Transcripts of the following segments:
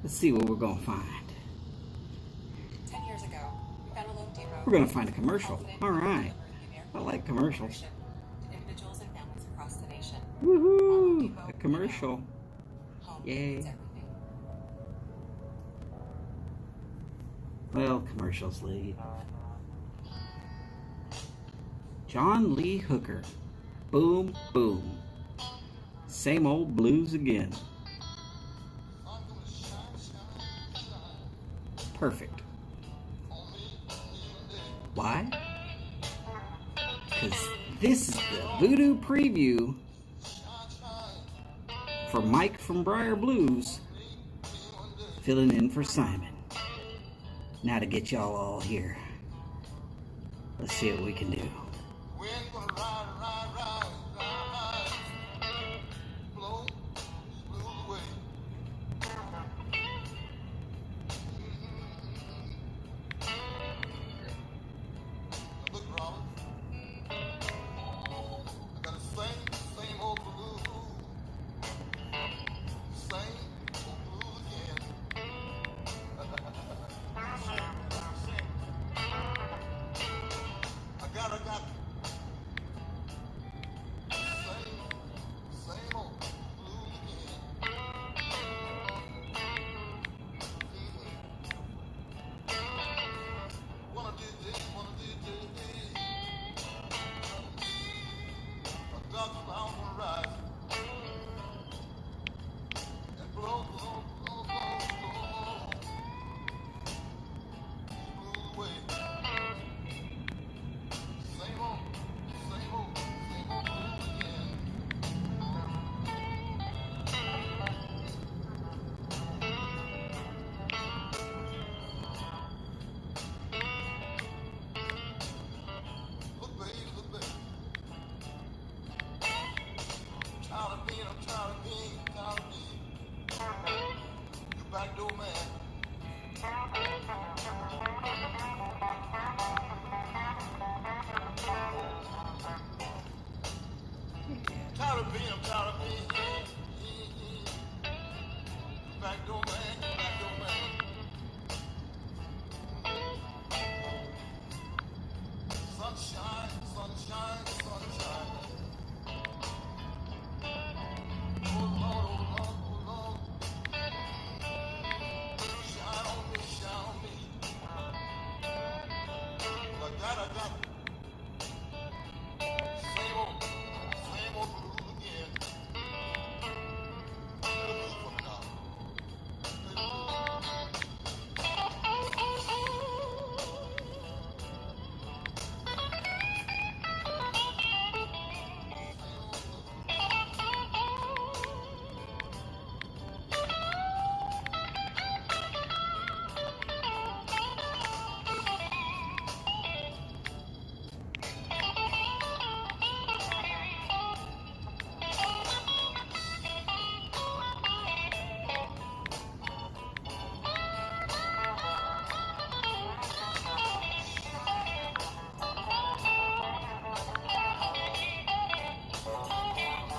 Let's see what we're gonna find. 10 years ago, we found a Loan Depot. We're gonna find a commercial. All right. I like commercials. To individuals and families across the nation. Woohoo! A commercial. Home Yay. means everything. Well, commercials leave. John Lee Hooker. Boom, boom. Same old blues again. Perfect. Why? Because this is the Voodoo preview for Mike from Briar Blues, filling in for Simon. Now to get y'all all here, let's see what we can do.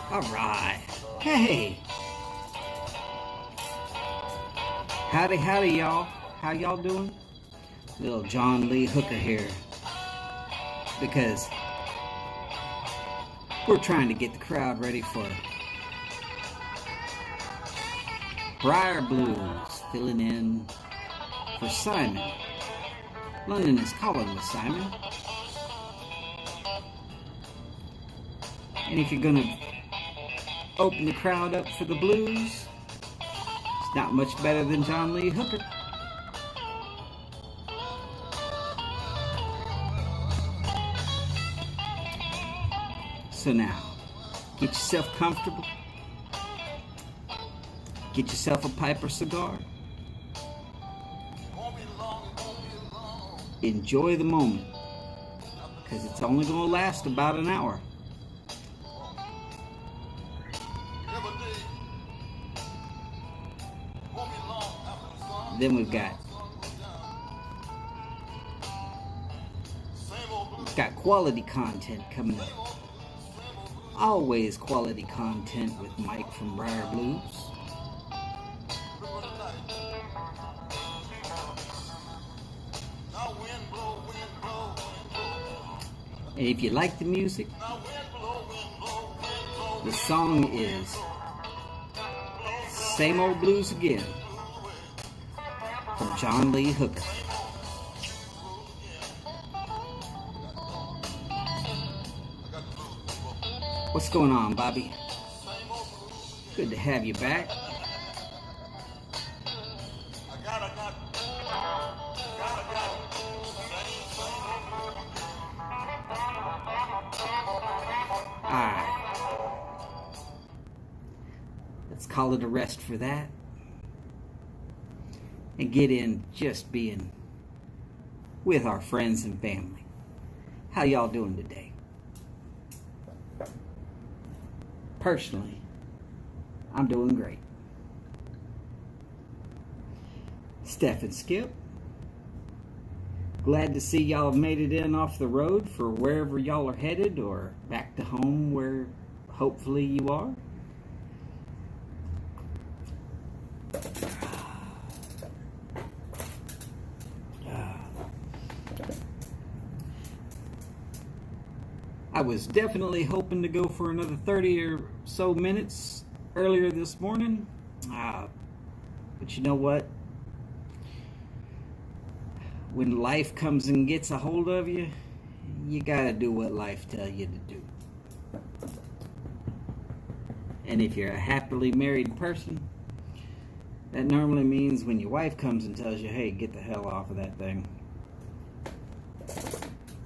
All right. Hey. Howdy, y'all. How y'all doing? Little John Lee Hooker here. Because we're trying to get the crowd ready for Briar Blues, filling in for Simon. London is calling with Simon. And if you're gonna open the crowd up for the blues, it's not much better than John Lee Hooker. So now, get yourself comfortable. Get yourself a pipe or cigar. Enjoy the moment, because it's only going to last about an hour. Then we've got quality content coming up. Always quality content with Mike from Briar Blues. And if you like the music, the song is Same Old Blues Again from John Lee Hooker. What's going on, Bobby? Good to have you back. Alright. Let's call it a rest for that. And get in just being with our friends and family. How y'all doing today? Personally, I'm doing great. Steph and Skip, glad to see y'all have made it in off the road for wherever y'all are headed, or back to home where hopefully you are. I was definitely hoping to go for another 30 or so minutes earlier this morning, but you know what? When life comes and gets a hold of you, you gotta do what life tells you to do. And if you're a happily married person, that normally means when your wife comes and tells you, hey, get the hell off of that thing,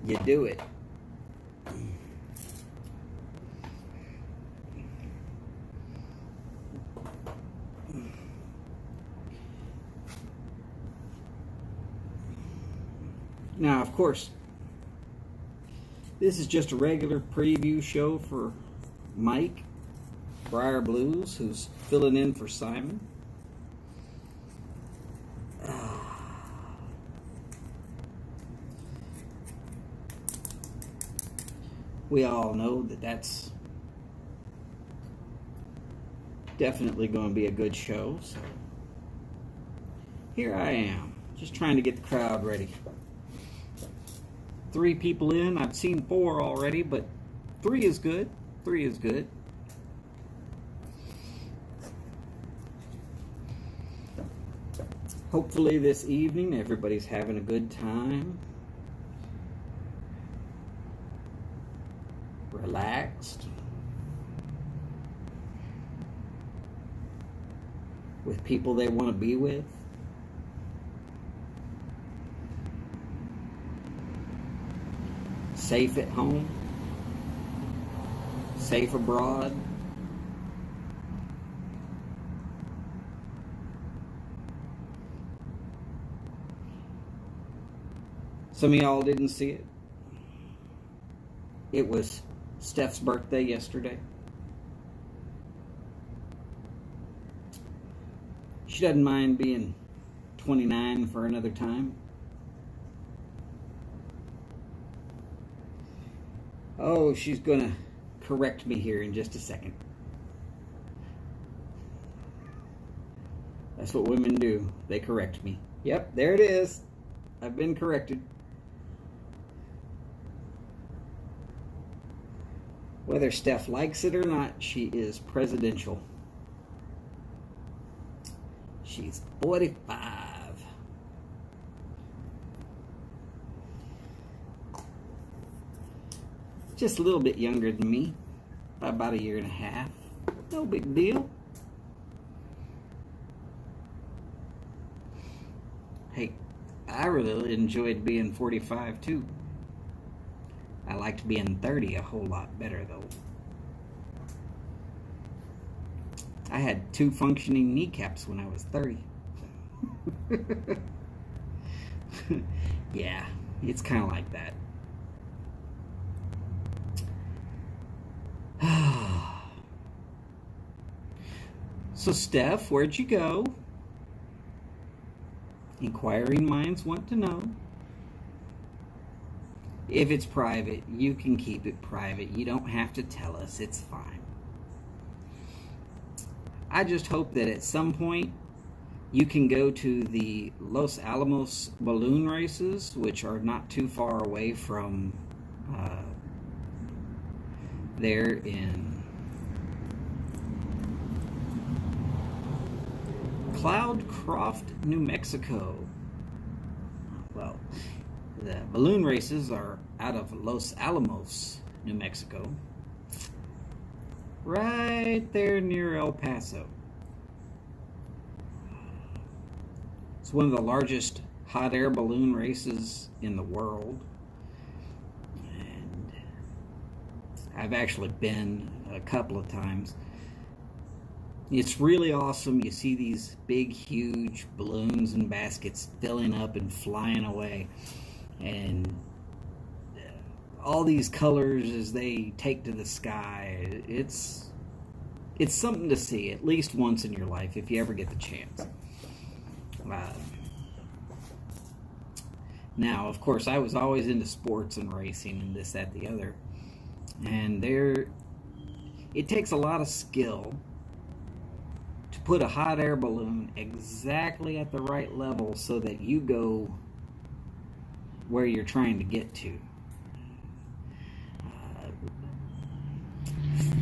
you do it. Now, of course, this is just a regular preview show for Mike, Briar Blues, who's filling in for Simon. We all know that that's definitely going to be a good show, so here I am, just trying to get the crowd ready. 3 people in. I've seen 4 already, but 3 is good. 3 is good. Hopefully this evening everybody's having a good time. Relaxed. With people they want to be with. Safe at home, safe abroad. Some of y'all didn't see it. It was Steph's birthday yesterday. She doesn't mind being 29 for another time. Oh, she's gonna correct me here in just a second. That's what women do. They correct me. Yep, there it is. I've been corrected. Whether Steph likes it or not, she is presidential. She's 45. Just a little bit younger than me, by about 1.5 years. No big deal. Hey, I really enjoyed being 45 too. I liked being 30 a whole lot better though. I had 2 functioning kneecaps when I was 30. Yeah, it's kind of like that. So, Steph, where'd you go? Inquiring minds want to know. If it's private, you can keep it private. You don't have to tell us. It's fine. I just hope that at some point you can go to the Los Alamos balloon races, which are not too far away from there in Cloudcroft, New Mexico. Well, the balloon races are out of Los Alamos, New Mexico, right there near El Paso. It's one of the largest hot air balloon races in the world, and I've actually been a couple of times. It's really awesome. You see these big, huge balloons and baskets filling up and flying away, and all these colors as they take to the sky. It's something to see at least once in your life if you ever get the chance. Now, of course, I was always into sports and racing and this, that, the other, and it takes a lot of skill to put a hot air balloon exactly at the right level so that you go where you're trying to get to.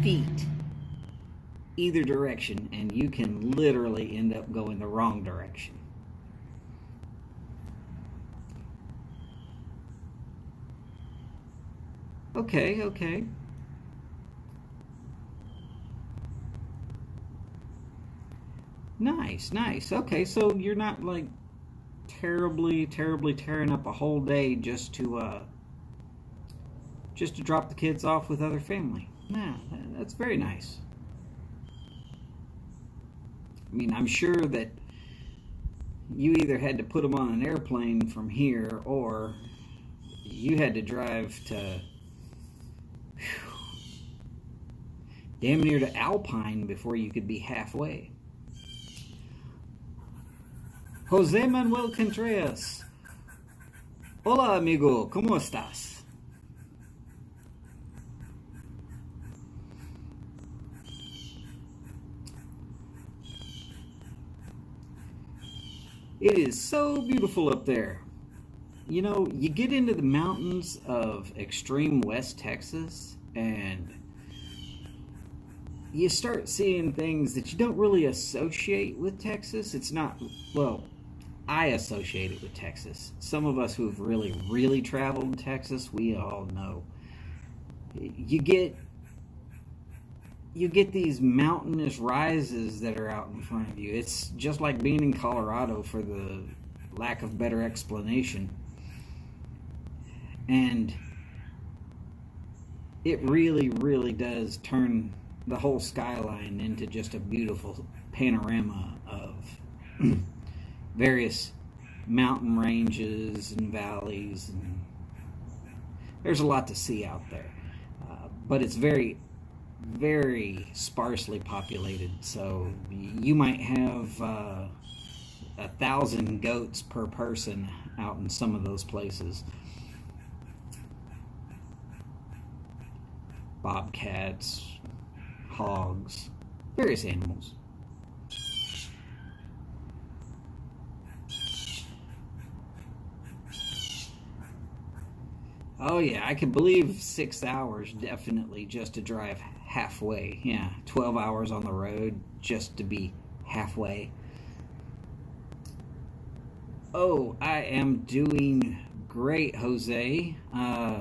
Feet either direction, and you can literally end up going the wrong direction. Okay. Nice. Okay, so you're not like terribly tearing up a whole day just to drop the kids off with other family. Nah, that's very nice. I mean, I'm sure that you either had to put them on an airplane from here, or you had to drive to damn near to Alpine before you could be halfway. Jose Manuel Contreras. Hola, amigo. ¿Cómo estás? It is so beautiful up there. You know, you get into the mountains of extreme West Texas, and you start seeing things that you don't really associate with Texas. It's not, well, I associate it with Texas. Some of us who've really traveled in Texas, we all know. You get these mountainous rises that are out in front of you. It's just like being in Colorado, for the lack of better explanation. And it really does turn the whole skyline into just a beautiful panorama of various mountain ranges and valleys, and there's a lot to see out there, but it's very sparsely populated, so you might have 1,000 goats per person out in some of those places. Bobcats, hogs, various animals. Oh yeah, I can believe 6 hours definitely just to drive halfway. Yeah, 12 hours on the road just to be halfway. Oh, I am doing great, Jose.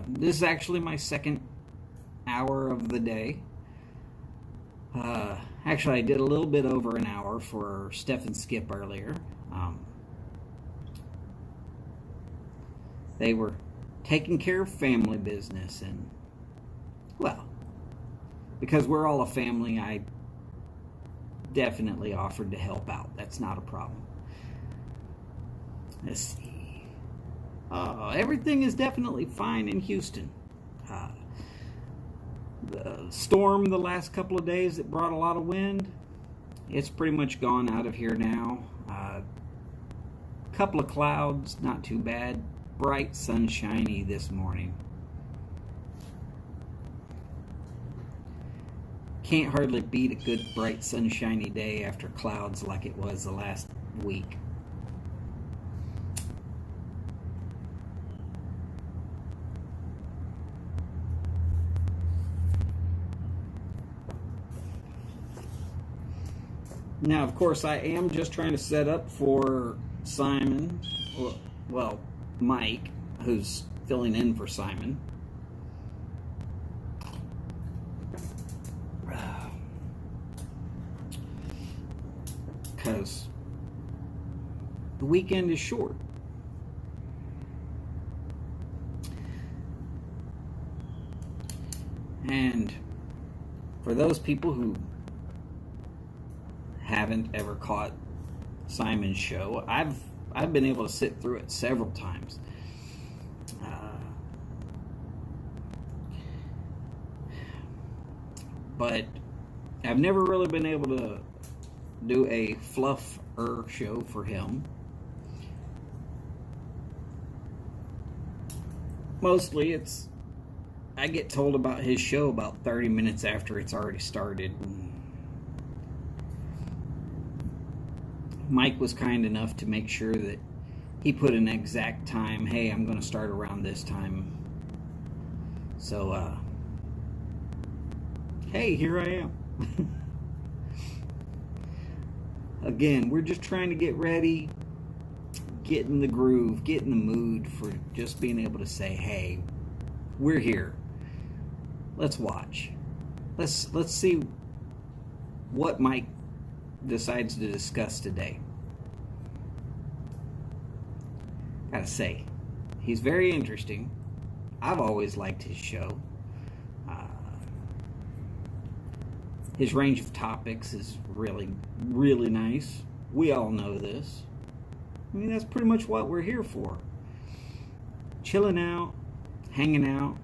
This is actually my second hour of the day. Actually, I did a little bit over an hour for Steph and Skip earlier. They were taking care of family business, and, well, because we're all a family, I definitely offered to help out. That's not a problem. Let's see. Everything is definitely fine in Houston. The storm the last couple of days that brought a lot of wind, it's pretty much gone out of here now. Couple of clouds, not too bad. Bright, sunshiny this morning. Can't hardly beat a good, bright, sunshiny day after clouds like it was the last week. Now, of course, I am just trying to set up for Simon, well, Mike, who's filling in for Simon. Because the weekend is short. And for those people who haven't ever caught Simon's show, I've been able to sit through it several times. But I've never really been able to do a fluffer show for him. Mostly I get told about his show about 30 minutes after it's already started. Mike was kind enough to make sure that he put an exact time. Hey, I'm going to start around this time. So, hey, here I am. Again, we're just trying to get ready, get in the groove, get in the mood for just being able to say, hey, we're here. Let's watch. Let's see what Mike decides to discuss today. Gotta say, he's very interesting. I've always liked his show. His range of topics is really, really nice. We all know this. I mean, that's pretty much what we're here for. Chilling out, hanging out,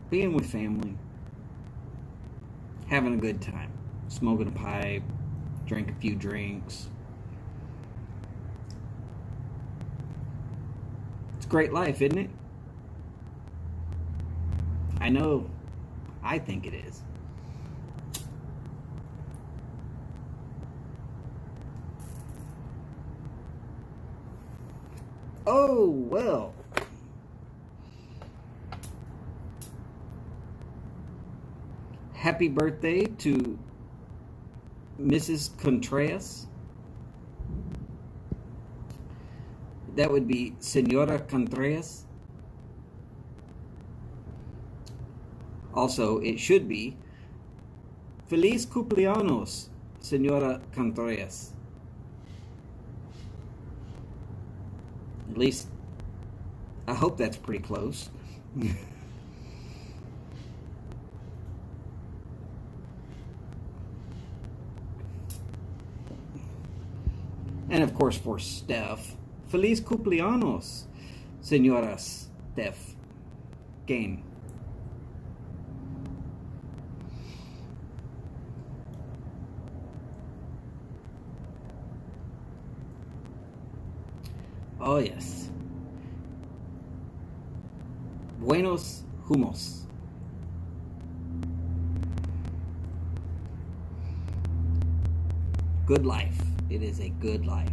being with family, having a good time, smoking a pipe, drink a few drinks. It's a great life, isn't it? I know. I think it is. Oh, well. Happy birthday to Mrs. Contreras. That would be Senora Contreras. Also, it should be Feliz cumpleaños, Senora Contreras. At least, I hope that's pretty close. And of course for Steph, Feliz cumpleaños, Senora Steph Gain. Oh yes. Buenos humos. Good life. It is a good life.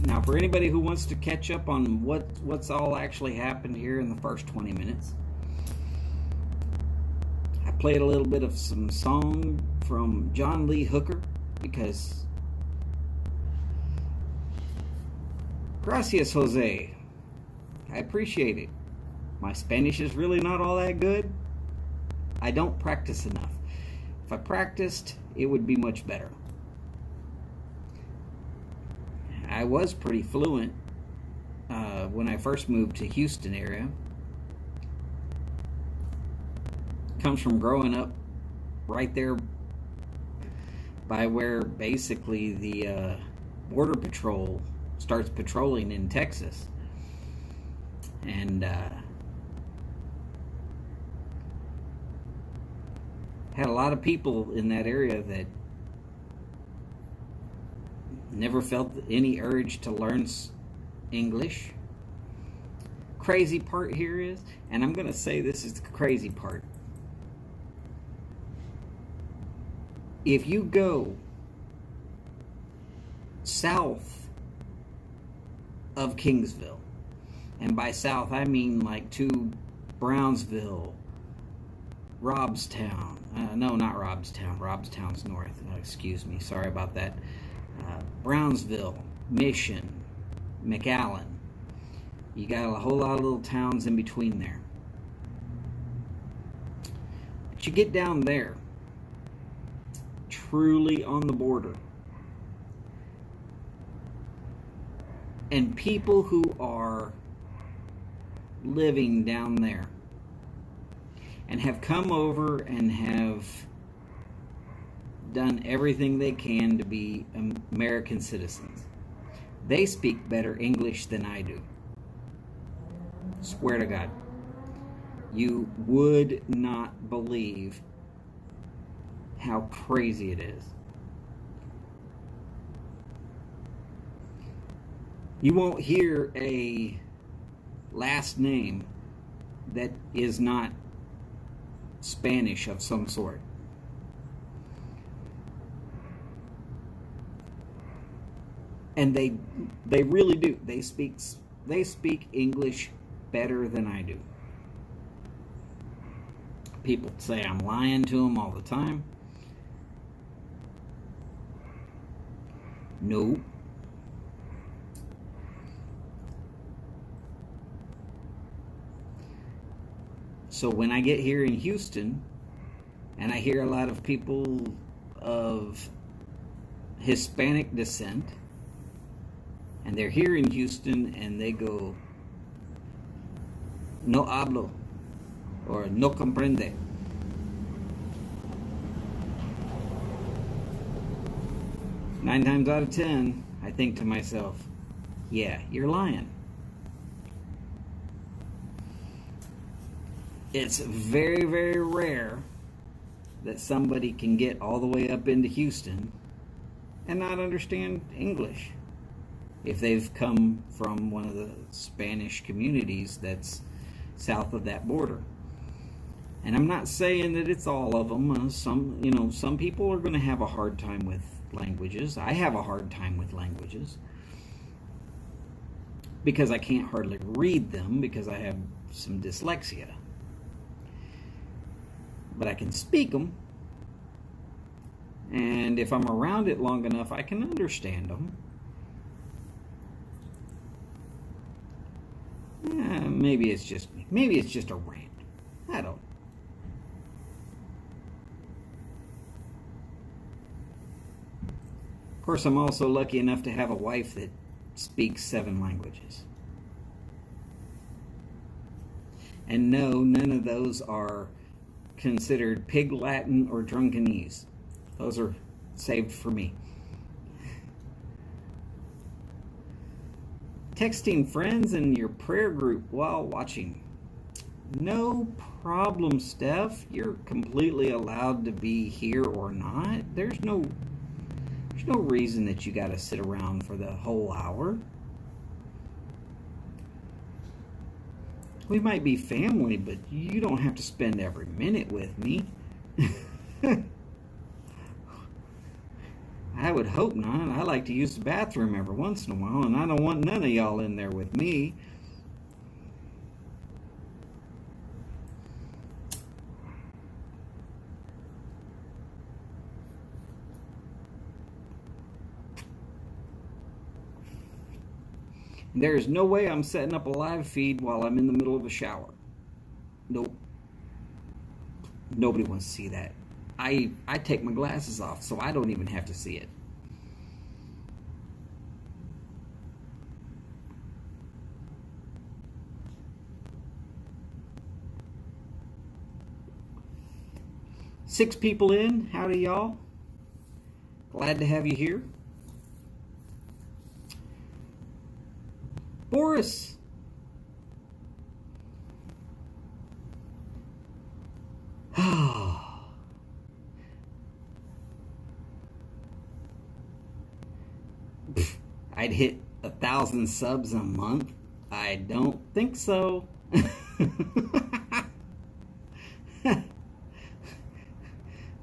Now, for anybody who wants to catch up on what's all actually happened here in the first 20 minutes, I played a little bit of some song from John Lee Hooker because gracias, Jose. I appreciate it. My Spanish is really not all that good. I don't practice enough. If I practiced, it would be much better. I was pretty fluent when I first moved to Houston area. Comes from growing up right there by where basically the Border Patrol starts patrolling in Texas. And had a lot of people in that area that never felt any urge to learn English. Crazy part here is, and I'm going to say this is the crazy part, if you go south of Kingsville. And by south, I mean like to Brownsville, Robstown. No, not Robstown. Robstown's north. Excuse me. Sorry about that. Brownsville, Mission, McAllen. You got a whole lot of little towns in between there. But you get down there, truly on the border. And people who are living down there and have come over and have done everything they can to be American citizens. They speak better English than I do. Swear to God. You would not believe how crazy it is. You won't hear a last name that is not Spanish of some sort. And they really do. They speak English better than I do. People say I'm lying to them all the time. Nope. So when I get here in Houston, and I hear a lot of people of Hispanic descent, and they're here in Houston, and they go, no hablo, or no comprende. Nine times out of 10, I think to myself, yeah, you're lying. It's very, very rare that somebody can get all the way up into Houston and not understand English if they've come from one of the Spanish communities that's south of that border. And I'm not saying that it's all of them. Some people are going to have a hard time with languages. I have a hard time with languages because I can't hardly read them because I have some dyslexia. But I can speak them, and if I'm around it long enough, I can understand them. Maybe it's just me. Maybe it's just a rant. I don't. Of course, I'm also lucky enough to have a wife that speaks 7 languages. And no, none of those are considered Pig Latin or Drunkenese. Those are saved for me. Texting friends in your prayer group while watching. No problem, Steph. You're completely allowed to be here or not. There's no reason that you got to sit around for the whole hour. We might be family, but you don't have to spend every minute with me. I would hope not. I like to use the bathroom every once in a while, and I don't want none of y'all in there with me. There is no way I'm setting up a live feed while I'm in the middle of a shower. Nope. Nobody wants to see that. I take my glasses off, so I don't even have to see it. Six people in. Howdy, y'all. Glad to have you here. Boris. I'd hit 1,000 subs a month. I don't think so.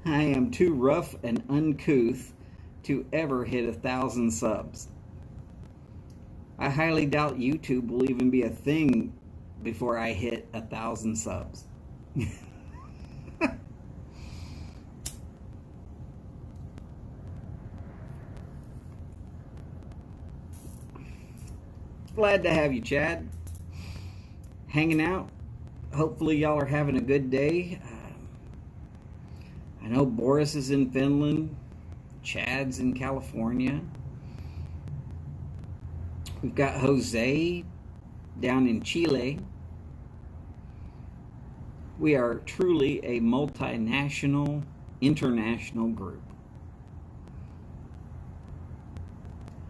I am too rough and uncouth to ever hit 1,000 subs. I highly doubt YouTube will even be a thing before I hit 1,000 subs. Glad to have you, Chad. Hanging out. Hopefully y'all are having a good day. I know Boris is in Finland. Chad's in California. We've got Jose down in Chile. We are truly a multinational, international group.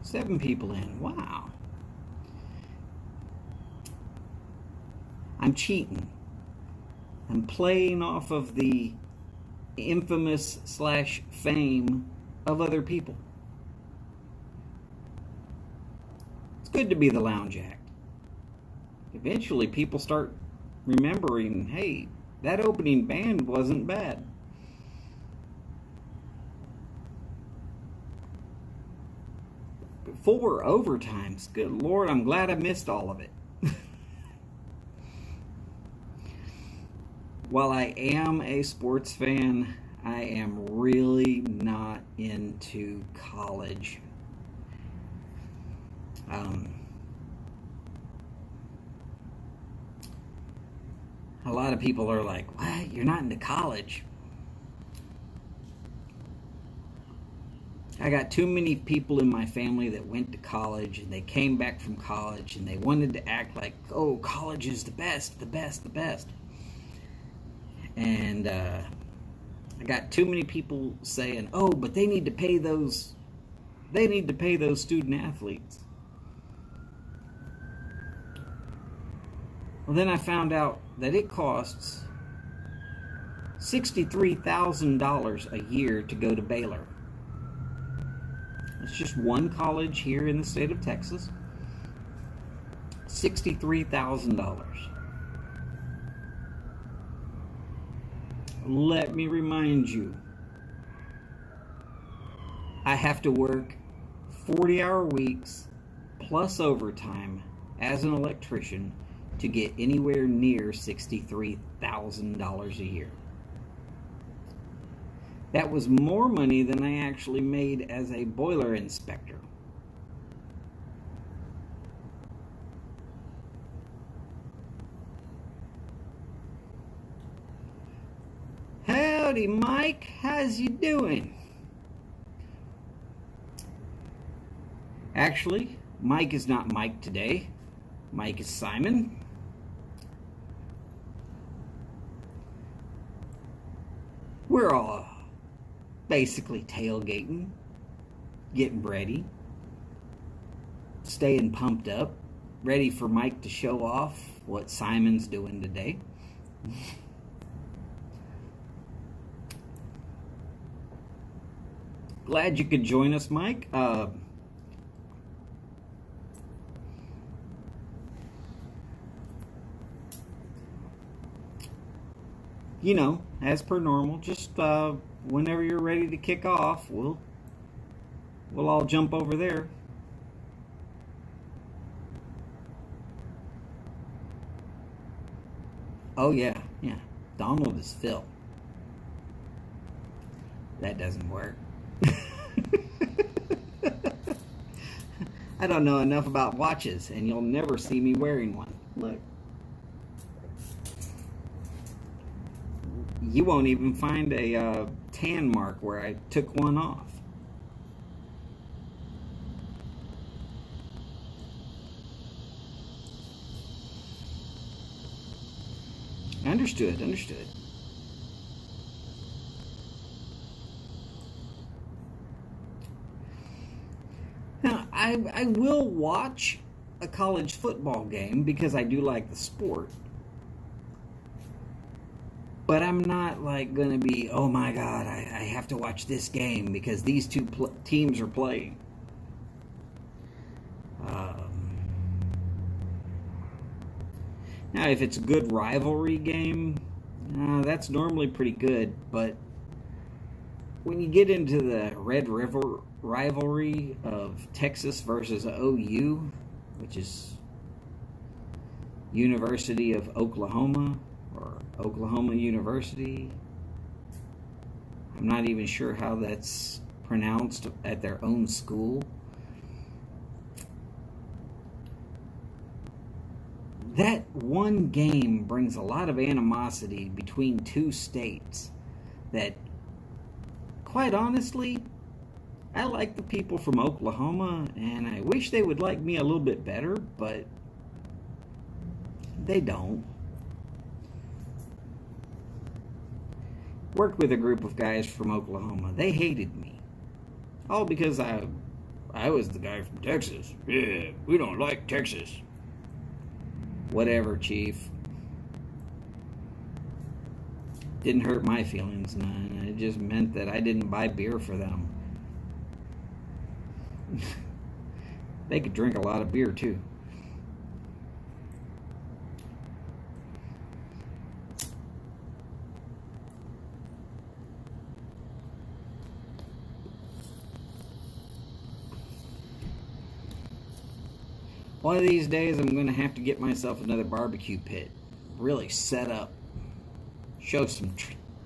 7 people in. Wow. I'm cheating. I'm playing off of the infamous / fame of other people. It's good to be the lounge act. Eventually people start remembering, hey, that opening band wasn't bad. But 4 overtimes, good Lord, I'm glad I missed all of it. While I am a sports fan, I am really not into college. A lot of people are like, what? You're not into college? I got too many people in my family that went to college and they came back from college and they wanted to act like, oh, college is the best, the best, the best. And I got too many people saying, oh, but they need to pay those student athletes. Well, then I found out that it costs $63,000 a year to go to Baylor. It's just one college here in the state of Texas. $63,000. Let me remind you, I have to work 40-hour weeks plus overtime as an electrician to get anywhere near $63,000 a year. That was more money than I actually made as a boiler inspector. Howdy, Mike. How's you doing? Actually, Mike is not Mike today. Mike is Simon. We're all basically tailgating, getting ready, staying pumped up, ready for Mike to show off what Simon's doing today. Glad you could join us, Mike. You know, as per normal, just whenever you're ready to kick off, we'll all jump over there. Oh yeah. Donald is Phil. That doesn't work. I don't know enough about watches, and you'll never see me wearing one. Look. You won't even find a tan mark where I took one off. Understood. Now, I will watch a college football game because I do like the sport. But I'm not like going to be, oh my God, I have to watch this game because these two teams are playing. Now, if it's a good rivalry game, that's normally pretty good. But when you get into the Red River rivalry of Texas versus OU, which is University of Oklahoma, or Oklahoma University. I'm not even sure how that's pronounced at their own school. That one game brings a lot of animosity between two states that, quite honestly, I like the people from Oklahoma, and I wish they would like me a little bit better, but they don't. Worked with a group of guys from Oklahoma. They hated me. All because I was the guy from Texas. Yeah, we don't like Texas. Whatever, Chief. Didn't hurt my feelings none. It just meant that I didn't buy beer for them. They could drink a lot of beer too. One of these days I'm going to have to get myself another barbecue pit. Really set up. Show some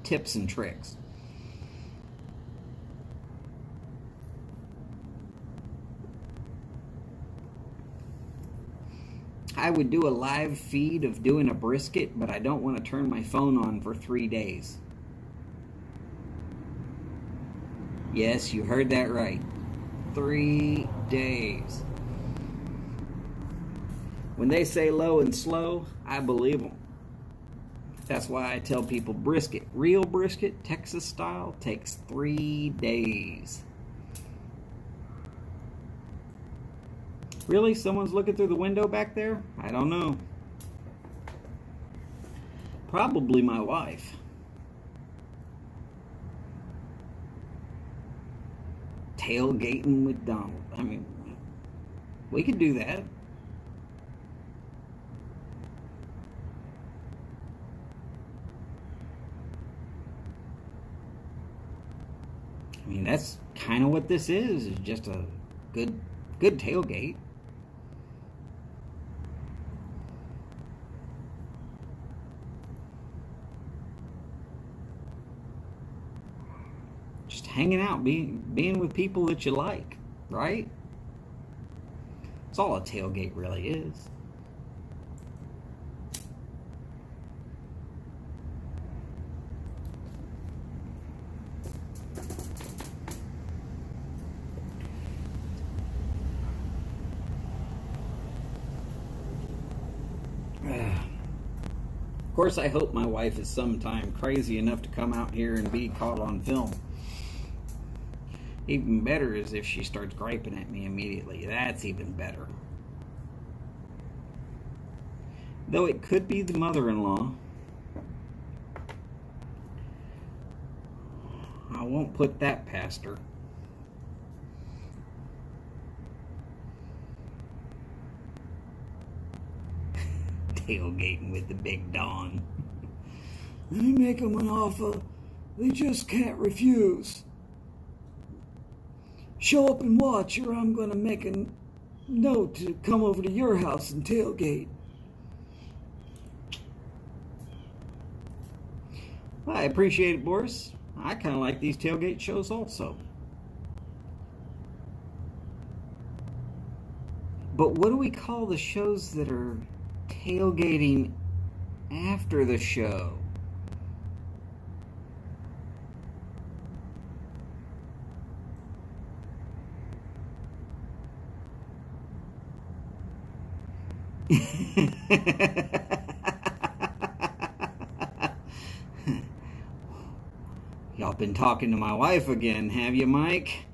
tips and tricks. I would do a live feed of doing a brisket, but I don't want to turn my phone on for 3 days. Yes, you heard that right. 3 days. When they say low and slow, I believe them. That's why I tell people brisket, real brisket, Texas style, takes 3 days. Really? Someone's looking through the window back there? I don't know. Probably my wife. Tailgating with Donald. I mean, we could do that. I mean, that's kind of what this is just a good tailgate. Just hanging out, being with people that you like, right? That's all a tailgate really is. Of course, I hope my wife is sometime crazy enough to come out here and be caught on film. Even better is if she starts griping at me immediately. That's even better. Though it could be the mother-in-law. I won't put that past her. Tailgating with the big Don. Let me make them an offer they just can't refuse. Show up and watch, or I'm going to make a note to come over to your house and tailgate. I appreciate it, Boris. I kind of like these tailgate shows also. But what do we call the shows that are tailgating after the show? Y'all been talking to my wife again, have you, Mike?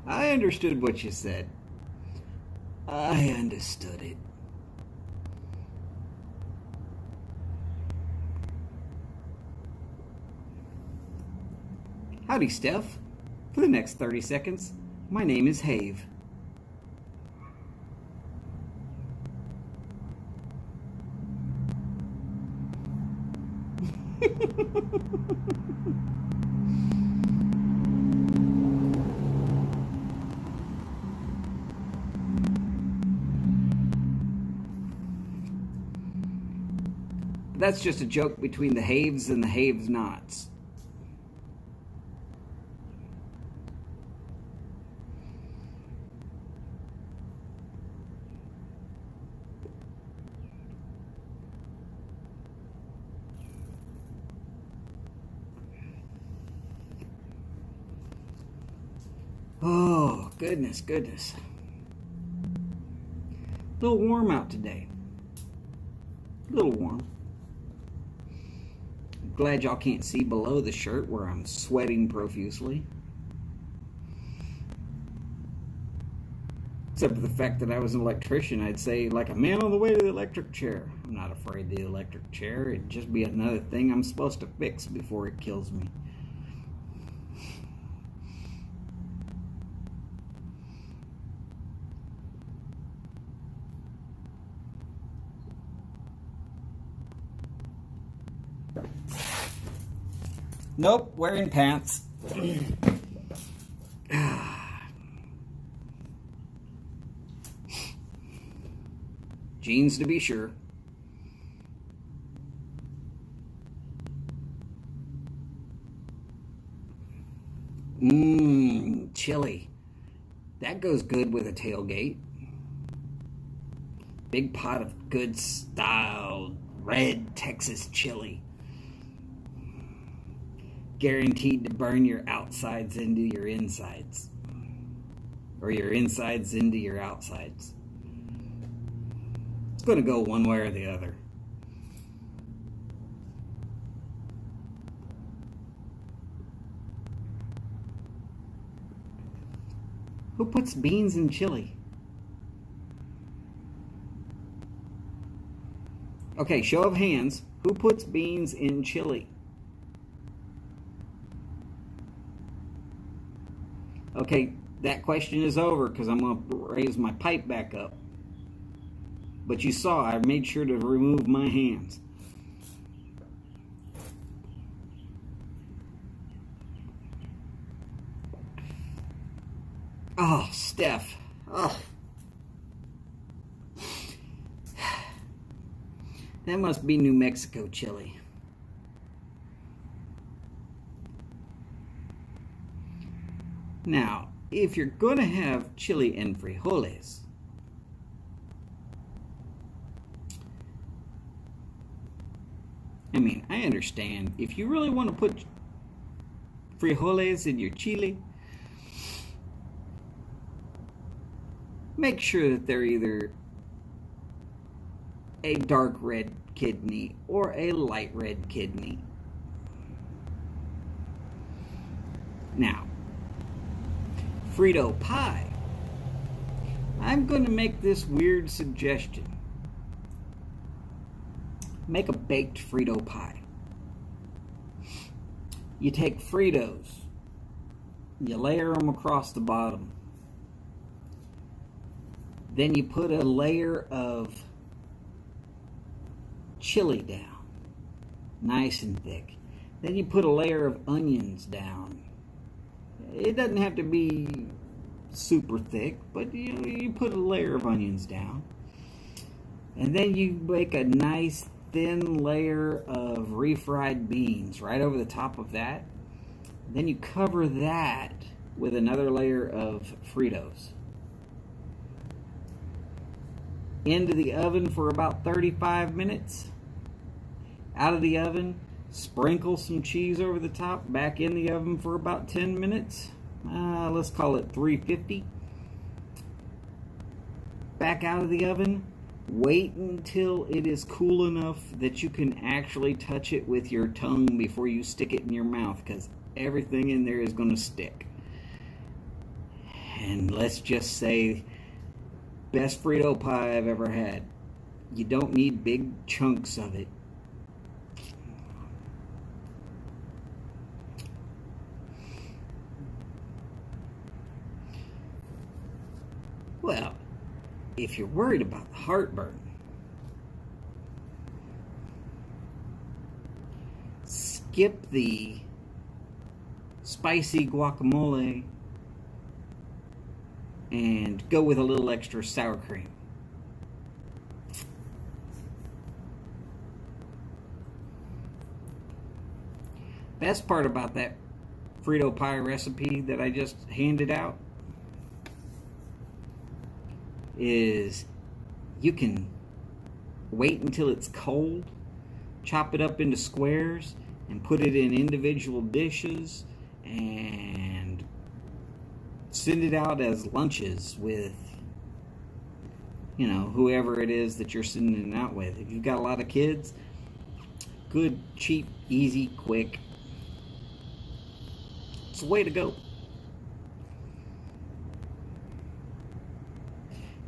I understood what you said. I understood it. Howdy, Steph. For the next 30 seconds, my name is Have. That's just a joke between the haves and the haves-nots. Oh, goodness, goodness. A little warm out today. A little warm. I'm glad y'all can't see below the shirt where I'm sweating profusely. Except for the fact that I was an electrician, I'd say, like a man on the way to the electric chair. I'm not afraid of the electric chair. It'd just be another thing I'm supposed to fix before it kills me. Nope, wearing pants. Jeans to be sure. Chili. That goes good with a tailgate. Big pot of good style red Texas chili. Guaranteed to burn your outsides into your insides. Or your insides into your outsides. It's going to go one way or the other. Who puts beans in chili? Okay, show of hands. Who puts beans in chili? Okay, that question is over because I'm going to raise my pipe back up. But you saw I made sure to remove my hands. Oh, Steph. Oh. That must be New Mexico chili. Now, if you're going to have chili and frijoles, I mean, I understand. If you really want to put frijoles in your chili, make sure that they're either a dark red kidney or a light red kidney. Now, Frito pie. I'm going to make this weird suggestion. Make a baked Frito pie. You take Fritos, you layer them across the bottom. Then you put a layer of chili down, nice and thick. Then you put a layer of onions down. It doesn't have to be super thick, but you put a layer of onions down. And then you make a nice thin layer of refried beans right over the top of that. Then you cover that with another layer of Fritos. Into the oven for about 35 minutes. Out of the oven, sprinkle some cheese over the top. Back in the oven for about 10 minutes. Let's call it 350. Back out of the oven. Wait until it is cool enough that you can actually touch it with your tongue before you stick it in your mouth, because everything in there is going to stick. And let's just say, best Frito pie I've ever had. You don't need big chunks of it. Well, if you're worried about the heartburn, skip the spicy guacamole and go with a little extra sour cream. Best part about that Frito pie recipe that I just handed out is you can wait until it's cold, chop it up into squares, and put it in individual dishes and send it out as lunches with, you know, whoever it is that you're sending it out with. If you've got a lot of kids, good, cheap, easy, quick. It's the way to go.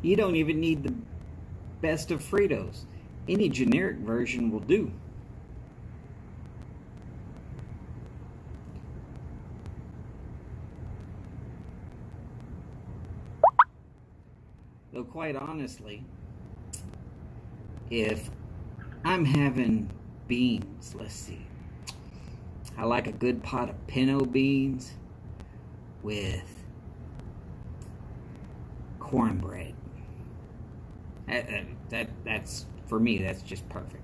You don't even need the best of Fritos. Any generic version will do. Though quite honestly, if I'm having beans, let's see, I like a good pot of pinto beans with cornbread. That's, for me, that's just perfect.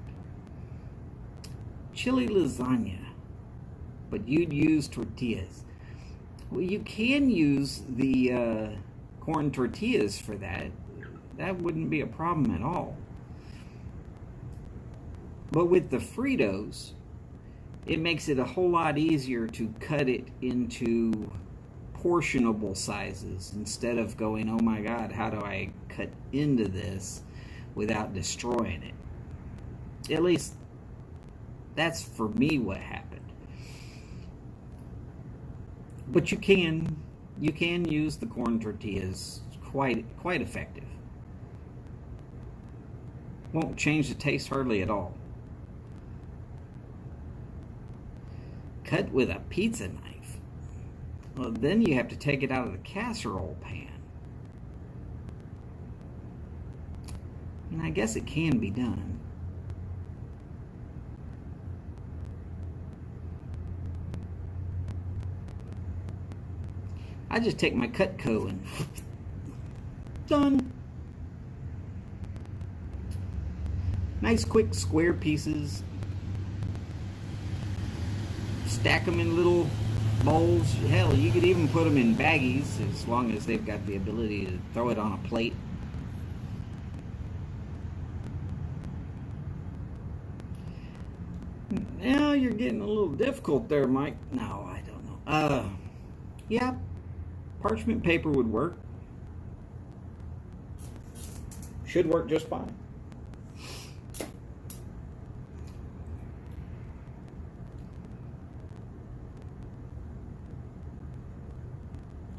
Chili lasagna, but you'd use tortillas. Well, you can use the corn tortillas for that. That wouldn't be a problem at all. But with the Fritos, it makes it a whole lot easier to cut it into portionable sizes instead of going, oh my God, how do I cut into this without destroying it? At least that's for me what happened. But you can use the corn tortillas. Quite effective. Won't change the taste hardly at all. Cut with a pizza knife. Well, then you have to take it out of the casserole pan. And I guess it can be done. I just take my Cutco and done. Nice quick square pieces. Stack them in little bowls. Hell, you could even put them in baggies as long as they've got the ability to throw it on a plate. Now you're getting a little difficult there, Mike. No, I don't know. Yeah, parchment paper would work. Should work just fine.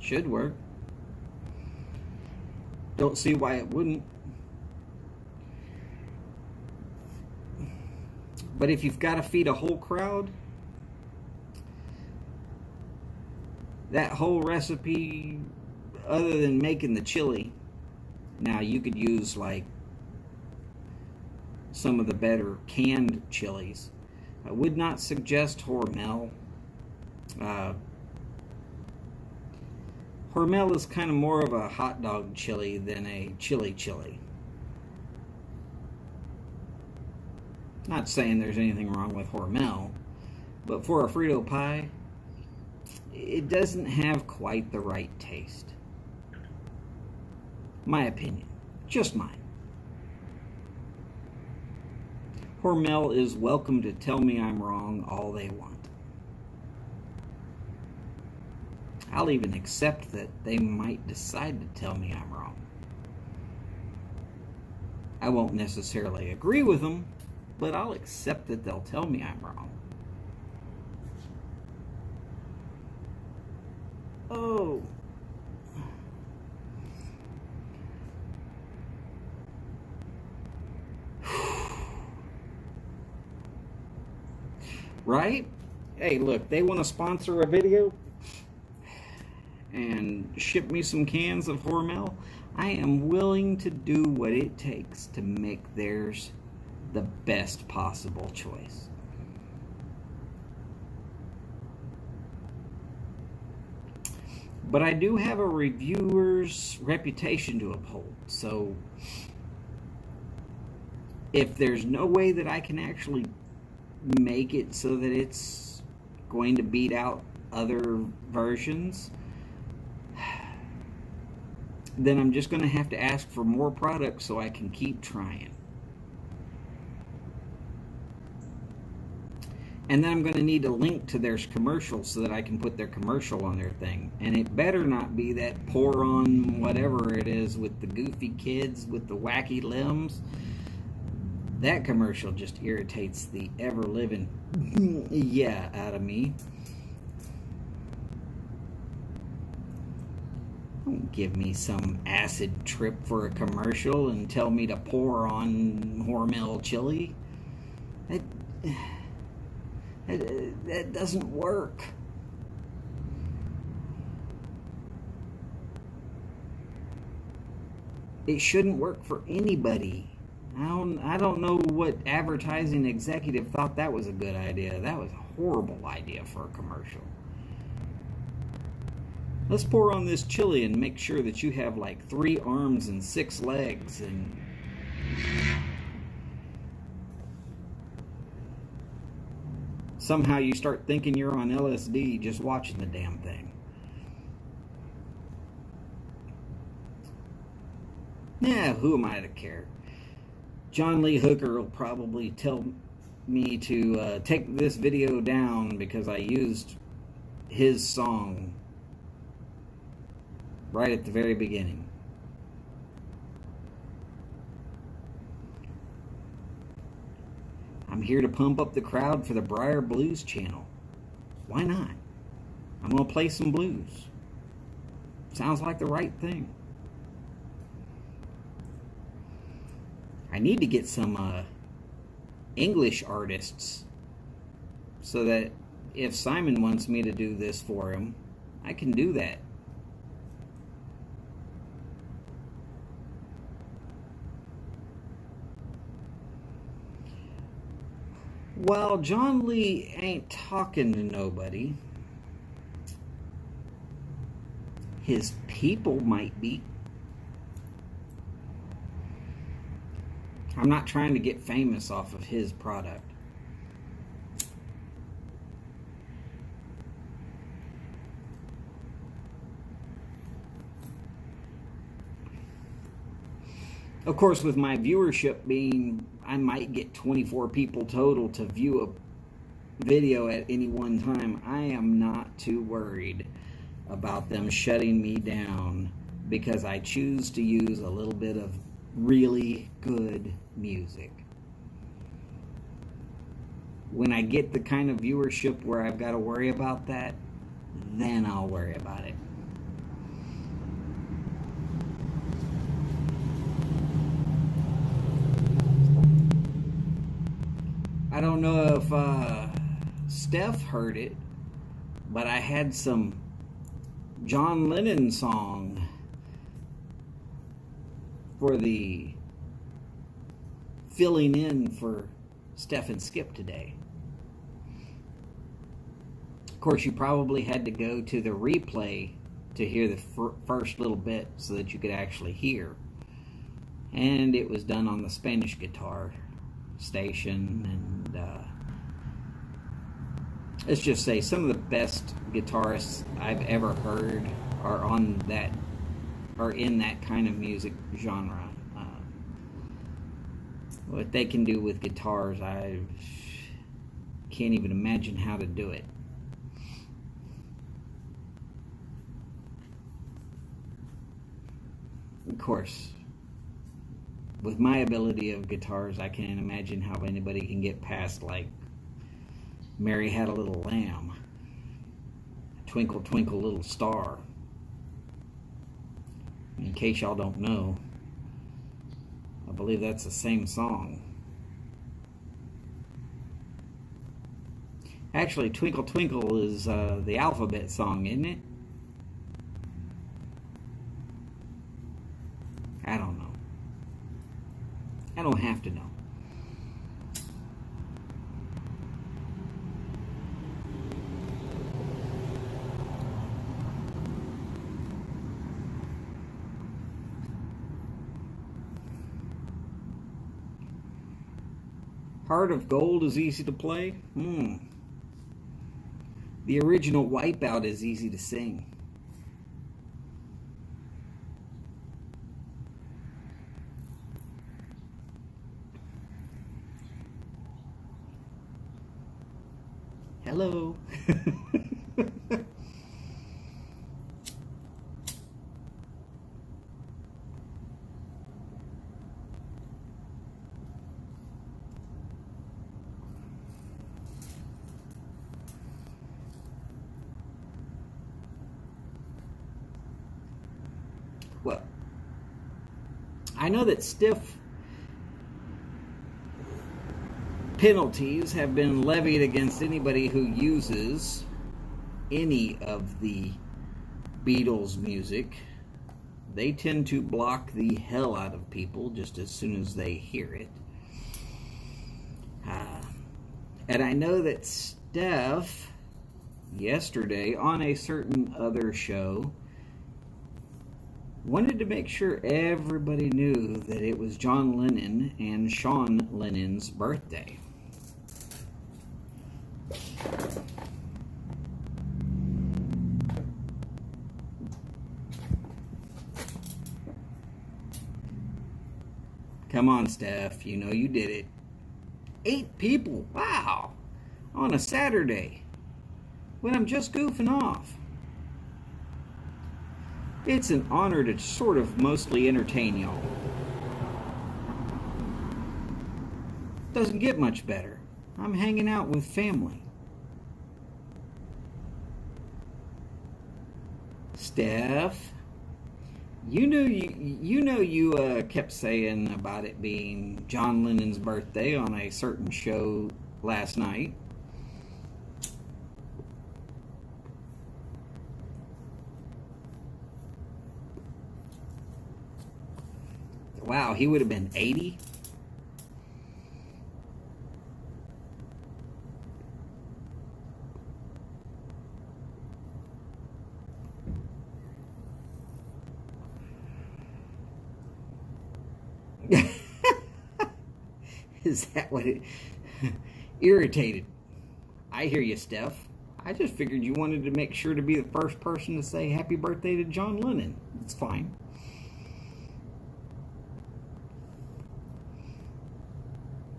Should work. Don't see why it wouldn't. But if you've got to feed a whole crowd, that whole recipe, other than making the chili, now you could use like some of the better canned chilies. I would not suggest Hormel. Hormel is kind of more of a hot dog chili than a chili. Not saying there's anything wrong with Hormel, but for a Frito pie, it doesn't have quite the right taste. My opinion. Just mine. Hormel is welcome to tell me I'm wrong all they want. I'll even accept that they might decide to tell me I'm wrong. I won't necessarily agree with them, but I'll accept that they'll tell me I'm wrong. Oh. Right? Hey, look, they want to sponsor a video and ship me some cans of Hormel. I am willing to do what it takes to make theirs the best possible choice. But I do have a reviewer's reputation to uphold. So if there's no way that I can actually make it so that it's going to beat out other versions, then I'm just going to have to ask for more products so I can keep trying. And then I'm going to need a link to their commercials so that I can put their commercial on their thing. And it better not be that pour on whatever it is with the goofy kids with the wacky limbs. That commercial just irritates the ever-living yeah out of me. Don't give me some acid trip for a commercial and tell me to pour on Hormel chili. That doesn't work. It shouldn't work for anybody. I don't know what advertising executive thought that was a good idea. That was a horrible idea for a commercial. Let's pour on this chili and make sure that you have like 3 arms and 6 legs and somehow you start thinking you're on LSD just watching the damn thing. Yeah, who am I to care? John Lee Hooker will probably tell me to take this video down because I used his song right at the very beginning. I'm here to pump up the crowd for the Briar Blues channel. Why not? I'm going to play some blues. Sounds like the right thing. I need to get some English artists so that if Simon wants me to do this for him, I can do that. Well, John Lee ain't talking to nobody. His people might be. I'm not trying to get famous off of his product. Of course, with my viewership being, I might get 24 people total to view a video at any one time. I am not too worried about them shutting me down because I choose to use a little bit of really good music. When I get the kind of viewership where I've got to worry about that, then I'll worry about it. I don't know if Steph heard it, but I had some John Lennon song for the filling in for Steph and Skip today. Of course, you probably had to go to the replay to hear the first little bit so that you could actually hear. And it was done on the Spanish guitar station, and let's just say some of the best guitarists I've ever heard are in that kind of music genre. What they can do with guitars, I can't even imagine how to do it. Of course, with my ability of guitars, I can't imagine how anybody can get past, like, Mary Had a Little Lamb, Twinkle Twinkle Little Star. In case y'all don't know, I believe that's the same song. Actually, Twinkle Twinkle is the alphabet song, isn't it? I don't know. I don't have to know. Heart of Gold is easy to play. The original Wipeout is easy to sing. Hello. Well, I know that stiff penalties have been levied against anybody who uses any of the Beatles music. They tend to block the hell out of people just as soon as they hear it. And I know that Steph, yesterday on a certain other show, wanted to make sure everybody knew that it was John Lennon and Sean Lennon's birthday. Come on, Steph, you know you did it. 8 people, wow, on a Saturday, when I'm just goofing off. It's an honor to sort of mostly entertain y'all. Doesn't get much better. I'm hanging out with family. Steph, you kept saying about it being John Lennon's birthday on a certain show last night. Wow, he would have been 80. Is that what it... Irritated. I hear you, Steph. I just figured you wanted to make sure to be the first person to say happy birthday to John Lennon. It's fine.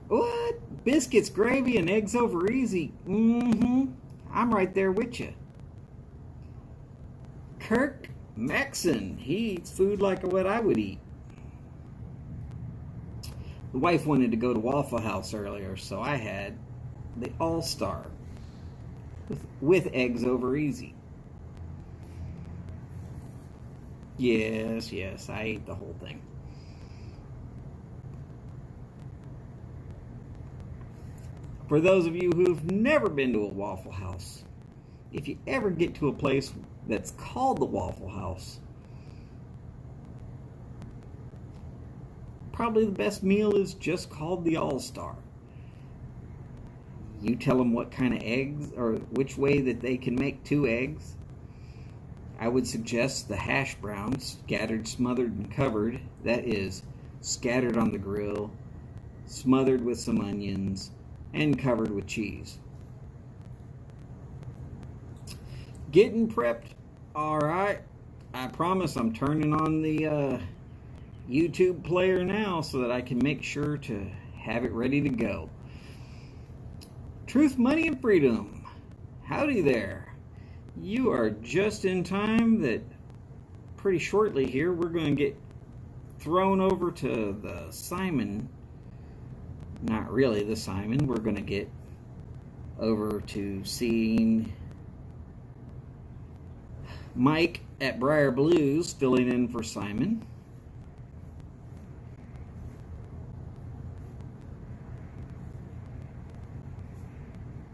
What? Biscuits, gravy, and eggs over easy. I'm right there with you. Kirk Maxon. He eats food like what I would eat. The wife wanted to go to Waffle House earlier, so I had the All-Star with eggs over easy. Yes, I ate the whole thing. For those of you who've never been to a Waffle House, if you ever get to a place that's called the Waffle House, probably the best meal is just called the All-Star. You tell them what kind of eggs, or which way that they can make 2 eggs. I would suggest the hash browns, scattered, smothered, and covered. That is, scattered on the grill, smothered with some onions, and covered with cheese. Getting prepped. Alright. I promise I'm turning on the YouTube player now so that I can make sure to have it ready to go. Truth, Money, and Freedom. Howdy there. You are just in time that pretty shortly here we're going to get thrown over to the Simon. Not really the Simon. We're going to get over to seeing Mike at Briar Blues filling in for Simon.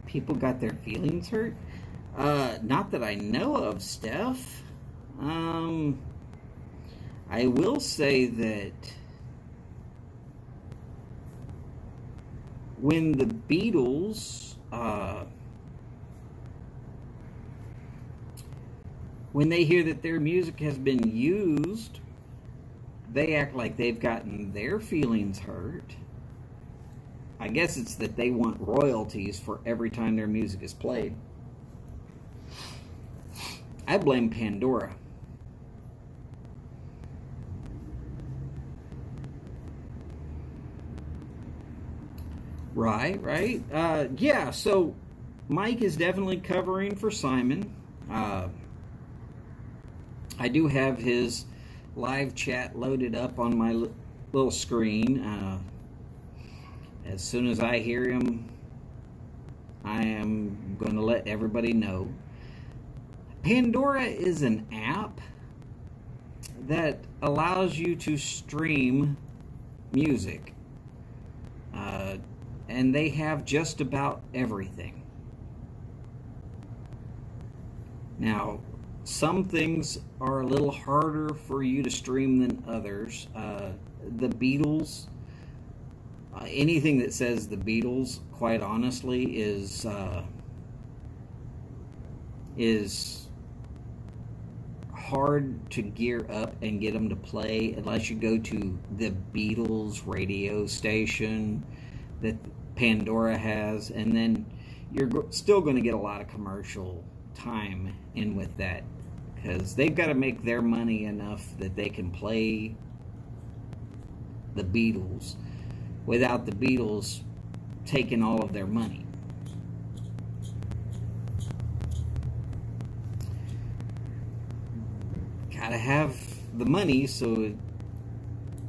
People got their feelings hurt? Not that I know of, Steph. I will say that when the Beatles, when they hear that their music has been used, they act like they've gotten their feelings hurt. I guess it's that they want royalties for every time their music is played. I blame Pandora. Right. Yeah, so Mike is definitely covering for Simon. I do have his live chat loaded up on my little screen. As soon as I hear him, I am going to let everybody know. Pandora is an app that allows you to stream music. And they have just about everything. Now, some things are a little harder for you to stream than others. The Beatles, anything that says the Beatles, quite honestly, is hard to gear up and get them to play unless you go to the Beatles radio station that Pandora has, and then you're still going to get a lot of commercial time in with that, because they've got to make their money enough that they can play the Beatles without the Beatles taking all of their money. Gotta have the money, so the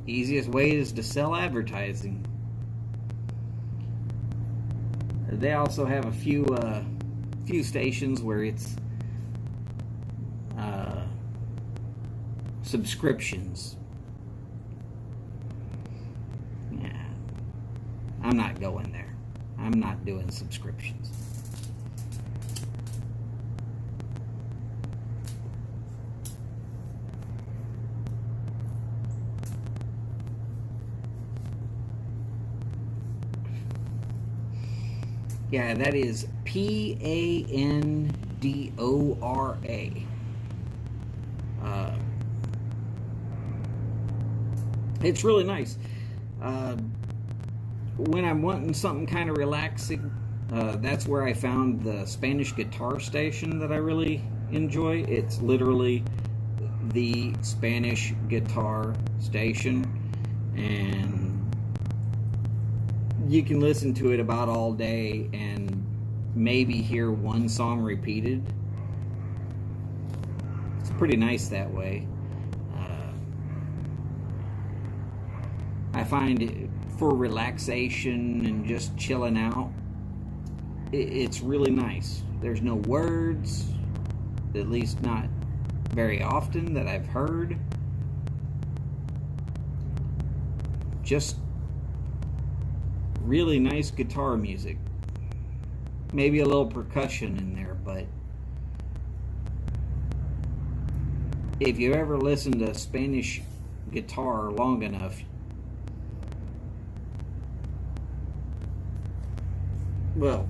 easiest way is to sell advertising. They also have a few stations where it's subscriptions. Yeah, I'm not going there. I'm not doing subscriptions. Yeah, that is Pandora. It's really nice. When I'm wanting something kind of relaxing, that's where I found the Spanish guitar station that I really enjoy. It's literally the Spanish guitar station, and you can listen to it about all day and maybe hear one song repeated. It's pretty nice that way. I find it, for relaxation and just chilling out, it's really nice. There's no words, at least not very often that I've heard. Just really nice guitar music. Maybe a little percussion in there, but if you ever listen to Spanish guitar long enough, well,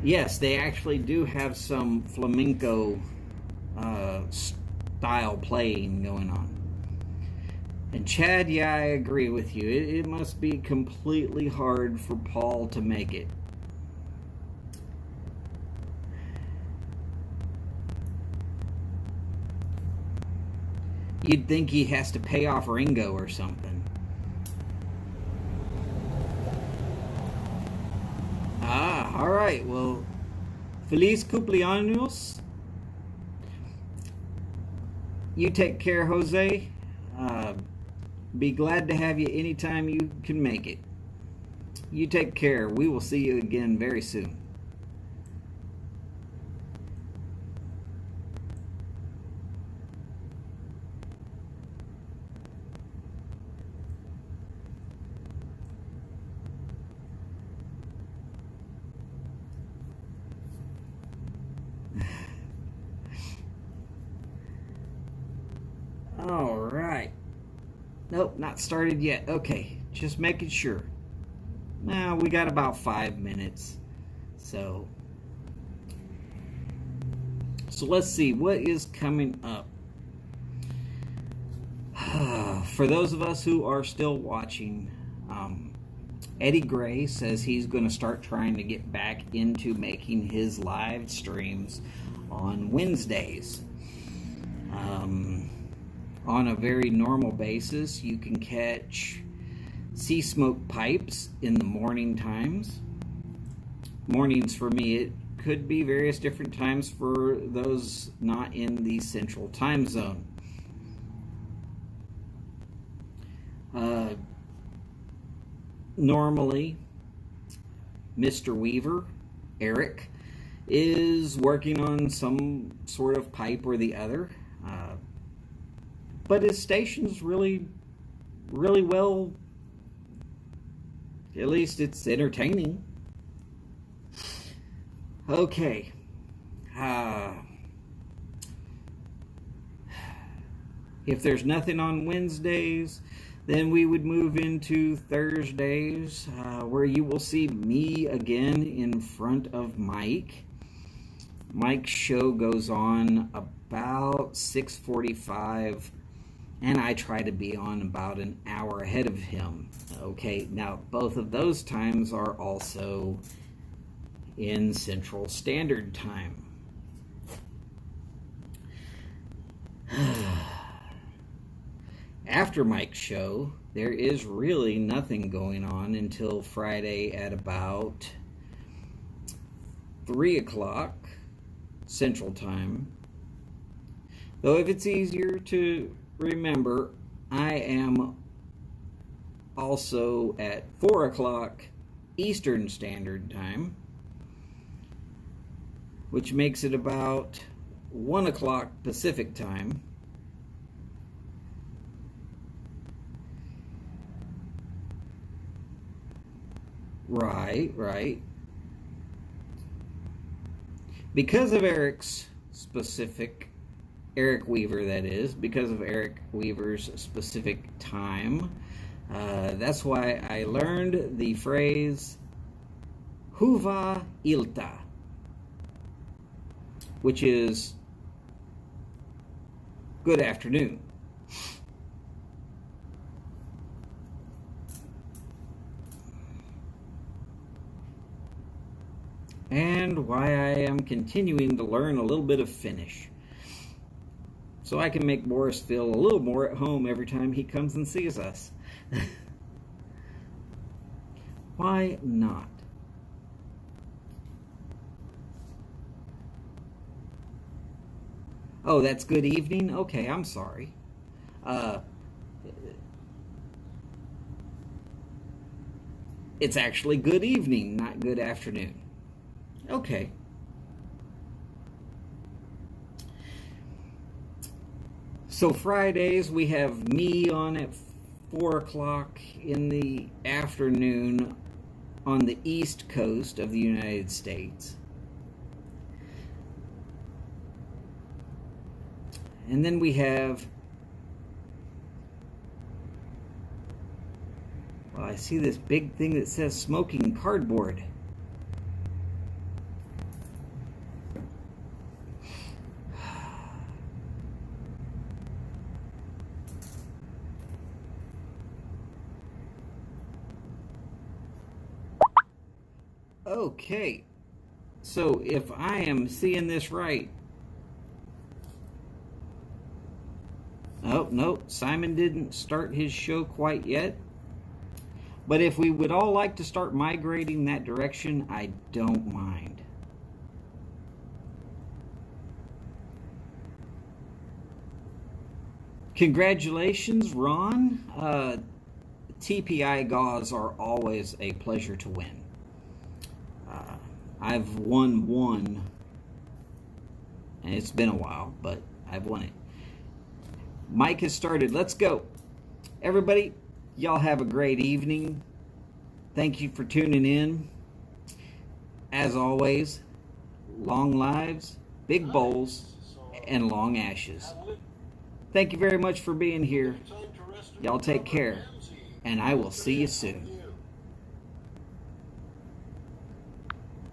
yes, they actually do have some flamenco style playing going on. And Chad, yeah, I agree with you. It must be completely hard for Paul to make it. You'd think he has to pay off Ringo or something. Ah, all right. Well, feliz cumpleaños. You take care, Jose. Be glad to have you anytime you can make it. You take care. We will see you again very soon. All right. Nope, not started yet. Okay, just making sure. Now, we got about 5 minutes. So let's see what is coming up. For those of us who are still watching, Eddie Gray says he's going to start trying to get back into making his live streams on Wednesdays. On a very normal basis, you can catch Sea Smoke Pipes in the morning times. Mornings for me, it could be various different times for those not in the central time zone. Normally, Mr. Weaver, Eric, is working on some sort of pipe or the other. But his station's really well, at least it's entertaining. Okay. If there's nothing on Wednesdays, then we would move into Thursdays, where you will see me again in front of Mike. Mike's show goes on about 6:45, and I try to be on about an hour ahead of him. Okay, now both of those times are also in Central Standard Time. After Mike's show, there is really nothing going on until Friday at about 3 o'clock Central Time. Though if it's easier to remember, I am also at 4 o'clock Eastern Standard Time, which makes it about 1 o'clock Pacific Time. Right. Because of Eric Weaver, that is, because of Eric Weaver's specific time, that's why I learned the phrase Huva Ilta, which is good afternoon. And why I am continuing to learn a little bit of Finnish, so I can make Boris feel a little more at home every time he comes and sees us. Why not? Oh, that's good evening? Okay, I'm sorry. It's actually good evening, not good afternoon. Okay. So Fridays we have me on at 4 o'clock in the afternoon on the East Coast of the United States. And then we have, well, I see this big thing that says smoking cardboard. Okay, so if I am seeing this right, oh, no, Simon didn't start his show quite yet, but if we would all like to start migrating that direction, I don't mind. Congratulations, Ron. TPI gauze are always a pleasure to win. I've won one, and it's been a while, but I've won it. Mike has started. Let's go. Everybody, y'all have a great evening. Thank you for tuning in. As always, long lives, big bowls, and long ashes. Thank you very much for being here. Y'all take care, and I will see you soon.